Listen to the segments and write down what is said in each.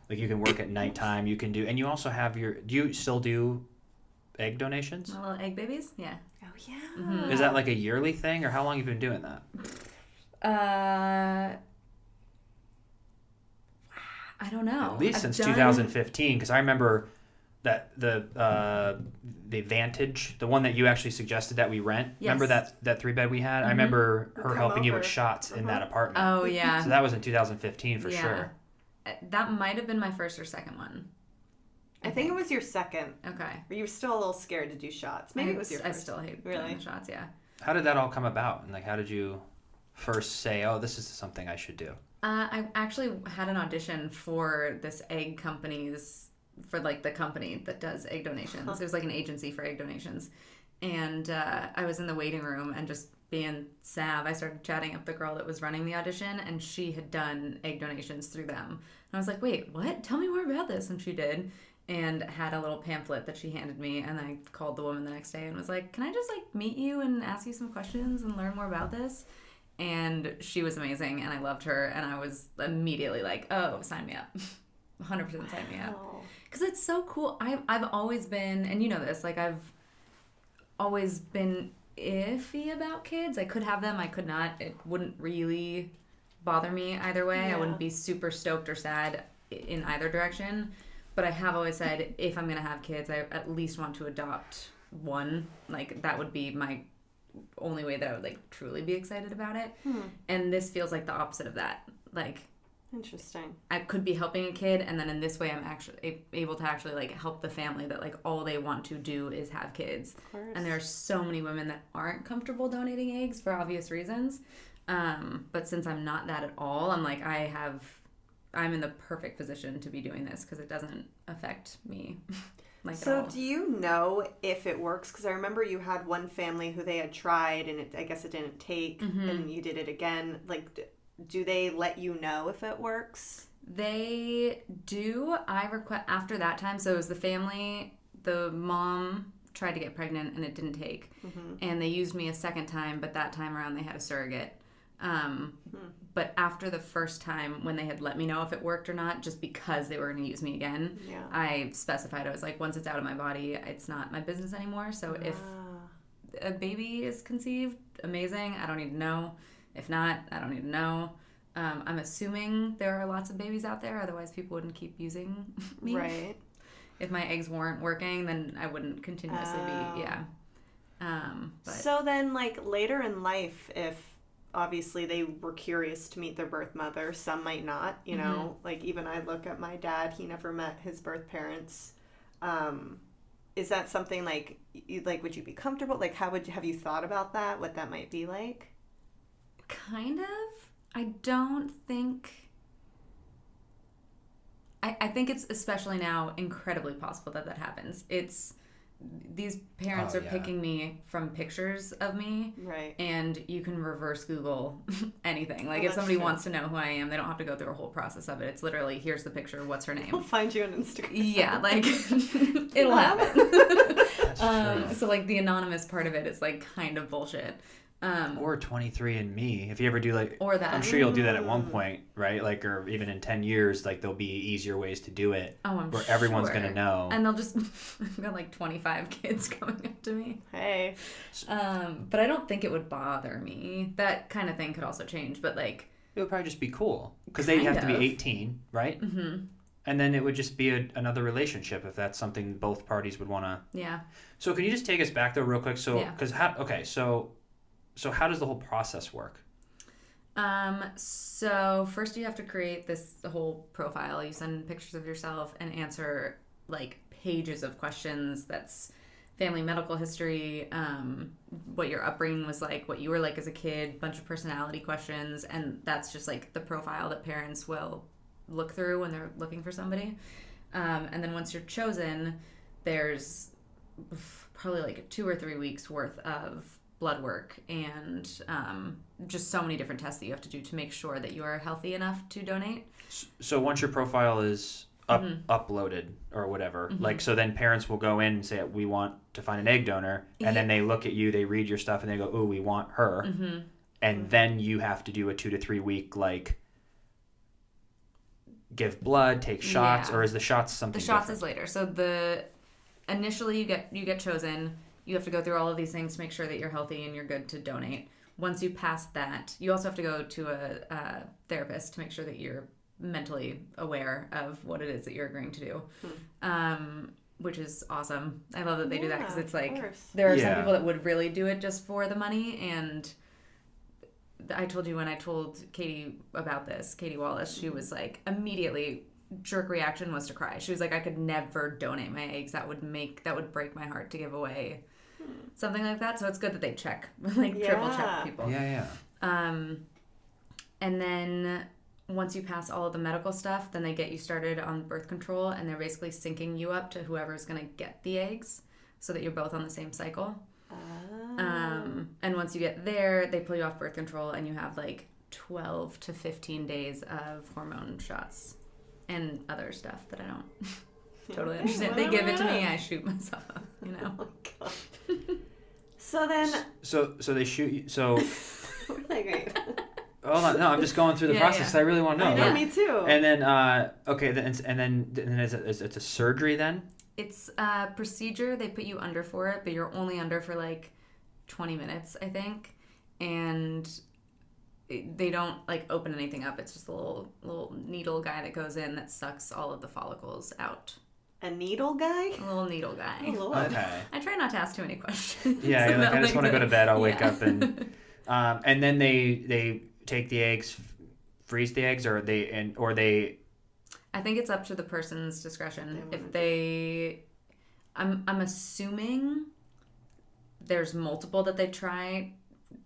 Like you can work at nighttime. You can do, and you also have your. Do you still do egg donations? My little egg babies? Yeah. Oh yeah. Is that like a yearly thing, or how long have you been doing that? I don't know. At least I've since done... 2015, because I remember that the Vantage, the one that you actually suggested that we rent. Yes. Remember that 3-bed we had? I remember her Come helping you over. with shots in that apartment. Oh, yeah. So that was in 2015 for sure. That might have been my first or second one. I think it was your second. Okay. You were still a little scared to do shots. Maybe it was your I first. still hate Really? doing the shots, yeah. How did that all come about? And like, how did you first say, "Oh, this is something I should do"? I actually had an audition for this egg company's, for like the company that does egg donations. It was like an agency for egg donations. And I was in the waiting room and just being sav, I started chatting up the girl that was running the audition, and she had done egg donations through them. And I was like, wait, what? Tell me more about this. And she did, and had a little pamphlet that she handed me. And I called the woman the next day and was like, can I just like meet you and ask you some questions and learn more about this? And she was amazing, and I loved her, and I was immediately like, oh, sign me up. 100% sign me up. Because it's so cool. I've always been, and you know this, like I've always been iffy about kids. I could have them, I could not. It wouldn't really bother me either way. Yeah. I wouldn't be super stoked or sad in either direction. But I have always said, if I'm going to have kids, I at least want to adopt one. Like, that would be my only way that I would, like, truly be excited about it. And this feels like the opposite of that. Like, Interesting. I could be helping a kid, and then in this way I'm actually able to actually like help the family that like all they want to do is have kids. Of course. And there are so many women that aren't comfortable donating eggs for obvious reasons. But since I'm not that at all, I'm like, I'm in the perfect position to be doing this because it doesn't affect me. Like, at all. Do you know if it works? Because I remember you had one family who they had tried, and I guess it didn't take, and you did it again. Like, do they let you know if it works? They do. I request after that time. So it was the family, the mom tried to get pregnant and it didn't take. And they used me a second time, but that time around they had a surrogate. But after the first time, when they had let me know if it worked or not, just because they were going to use me again, I specified, I was like, once it's out of my body, it's not my business anymore. So if a baby is conceived, amazing. I don't need to know. If not, I don't need to know. I'm assuming there are lots of babies out there, otherwise people wouldn't keep using me. Right. If my eggs weren't working, then I wouldn't continuously be, But So then, like, later in life, if obviously they were curious to meet their birth mother, some might not, you know, like even I look at my dad, he never met his birth parents. Is that something like, would you be comfortable? Like, have you thought about that, what that might be like? kind of. I don't think... I think it's, especially now, incredibly possible that happens. It's... These parents are picking me from pictures of me. Right. And you can reverse Google anything. Like, if somebody wants to know who I am, they don't have to go through a whole process of it. It's literally, here's the picture, what's her name? We'll find you on Instagram. Yeah, like, it'll happen. So, like, the anonymous part of it is, like, kind of bullshit. Or 23andMe, if you ever do like, or that. I'm sure you'll do that at one point, right? Like, or even in 10 years, like there'll be easier ways to do it. Oh, I'm where sure. everyone's gonna know. And they'll just, I've got like 25 kids coming up to me. Hey. But I don't think it would bother me. That kind of thing could also change, but like. It would probably just be cool. Because they'd have to be 18, right? Mm-hmm. And then it would just be another relationship if that's something both parties would want to. Yeah. So can you just take us back though real quick? So, Yeah. because So how does the whole process work? So first you have to create this whole profile. You send pictures of yourself and answer like pages of questions. That's family medical history, what your upbringing was like, what you were like as a kid, bunch of personality questions. And that's just like the profile that parents will look through when they're looking for somebody. And then once you're chosen, there's probably like 2 or 3 weeks worth of blood work and just so many different tests that you have to do to make sure that you are healthy enough to donate. So once your profile is uploaded or whatever, like, so then parents will go in and say, we want to find an egg donor, and then they look at you, they read your stuff, and they go, oh, we want her. And then you have to do a 2 to 3 week, like, give blood, take shots, Yeah. or is the shots something The shots different? is later. So initially you get chosen. You have to go through all of these things to make sure that you're healthy and you're good to donate. Once you pass that, you also have to go to a therapist to make sure that you're mentally aware of what it is that you're agreeing to do, which is awesome. I love that they do that because it's like there are some Yeah. people that would really do it just for the money. And I told you when I told Katie about this, Katie Wallace, she was like immediately jerk reaction was to cry. She was like, I could never donate my eggs. That would break my heart to give away something like that. So it's good that they check, like triple check people. Yeah. And then once you pass all of the medical stuff, then they get you started on birth control, and they're basically syncing you up to whoever's going to get the eggs so that you're both on the same cycle. And once you get there, they pull you off birth control, and you have like 12 to 15 days of hormone shots and other stuff that I don't totally understand. They give it to me, I shoot myself up, you know? Oh my god. So then... So they shoot you. So Okay. hold on. No, I'm just going through the Yeah, process. yeah. I really want to know. I know, Yeah. me too. And then okay, then it's a surgery then. It's a procedure. They put you under for it, but you're only under for like 20 minutes, I think. And they don't like open anything up. It's just a little needle guy that goes in that sucks all of the follicles out. A needle guy? A little needle guy. Oh, Lord. Okay. I try not to ask too many questions. Yeah, you're like, I just want to go to bed. I'll wake Yeah. up and then they take the eggs, freeze the eggs, or they. I think it's up to the person's discretion. They If they, I'm assuming there's multiple that they try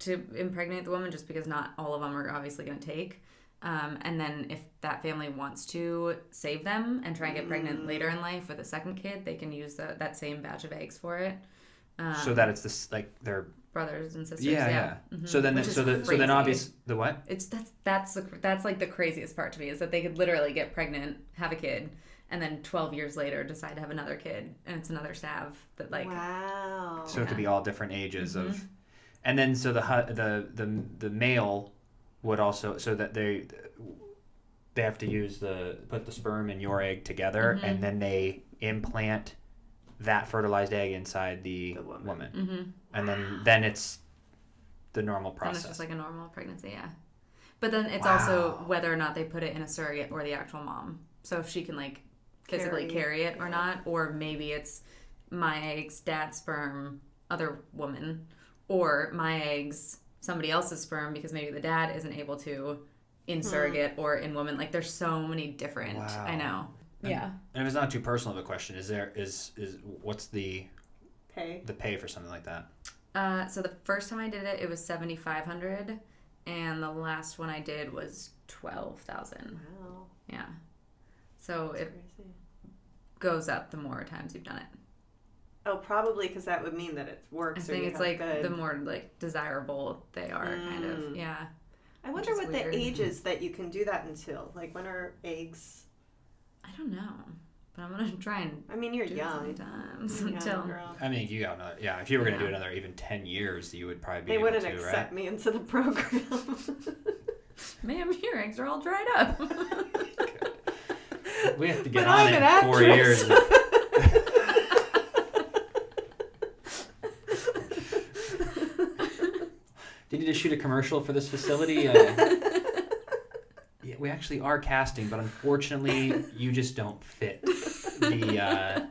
to impregnate the woman, just because not all of them are obviously going to take. And then if that family wants to save them and try and get pregnant later in life with a second kid, they can use that same batch of eggs for it. So that it's this like they're. Brothers and sisters. Yeah. Mm-hmm. So then, Which is so then crazy. obvious the what? It's that's like the craziest part to me, is that they could literally get pregnant, have a kid, and then 12 years later decide to have another kid, and it's another salve that like. Wow. So it could be all different ages of, and then so the male would also, so that they have to put the sperm and your egg together, and then they implant that fertilized egg inside the woman. Mm-hmm. And then it's the normal And process. it's just like a normal pregnancy, yeah. But then it's Wow. also whether or not they put it in a surrogate or the actual mom. So if she can like physically carry it or not, or maybe it's my eggs, dad's sperm, other woman, or my eggs, somebody else's sperm, because maybe the dad isn't able to in surrogate or in woman. Like there's so many different. Wow. I know. Yeah. And if it's not too personal of a question, is what's the Pay. pay for something like that? So the first time I did it, it was $7,500, and the last one I did was $12,000. Wow. Yeah. So That's it crazy. goes up the more times you've done it. Oh, probably because that would mean that it works. I think or you it's have like good... the more like desirable they are, kind of. Yeah. I wonder is what weird. the age is that you can do that until. Like, when are eggs? I don't know, but I'm gonna try and I mean, you're do it young. sometimes You're young, until. girl. I mean, you got another. Yeah, if you were going to do Yeah. another even 10 years, you would probably be They able wouldn't to, accept right? me into the program. Ma'am, your eggs are all dried up. We have to get But on I'm it an in 4 years. Do you need to shoot a commercial for this facility? Yeah, we actually are casting, but unfortunately, you just don't fit the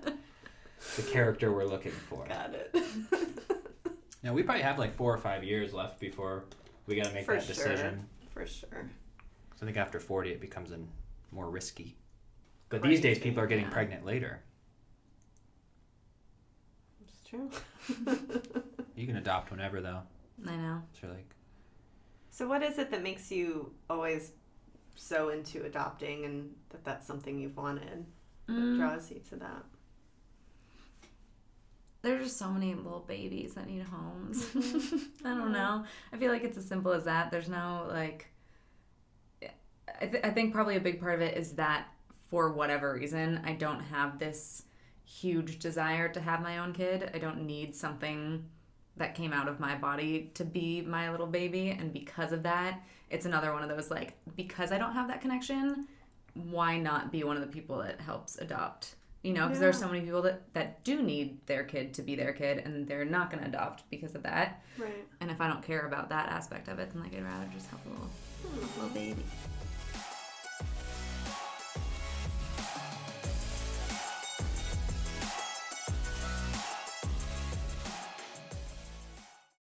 character we're looking for. Got it. Now, we probably have like 4 or 5 years left before we got to make For that decision. For sure. So I think after 40, it becomes more risky. But these days, people are getting Yeah. pregnant later. It's true. You can adopt whenever, though. I know. So like, So what is it that makes you always so into adopting, and that's something you've wanted? What draws you to that? There's just so many little babies that need homes. I don't know. I feel like it's as simple as that. There's no like. I think probably a big part of it is that for whatever reason, I don't have this huge desire to have my own kid. I don't need something that came out of my body to be my little baby, and because of that, it's another one of those like, because I don't have that connection, why not be one of the people that helps adopt? You know, because there are so many people that do need their kid to be their kid, and they're not going to adopt because of that. Right. And if I don't care about that aspect of it, then like I'd rather just have a little baby.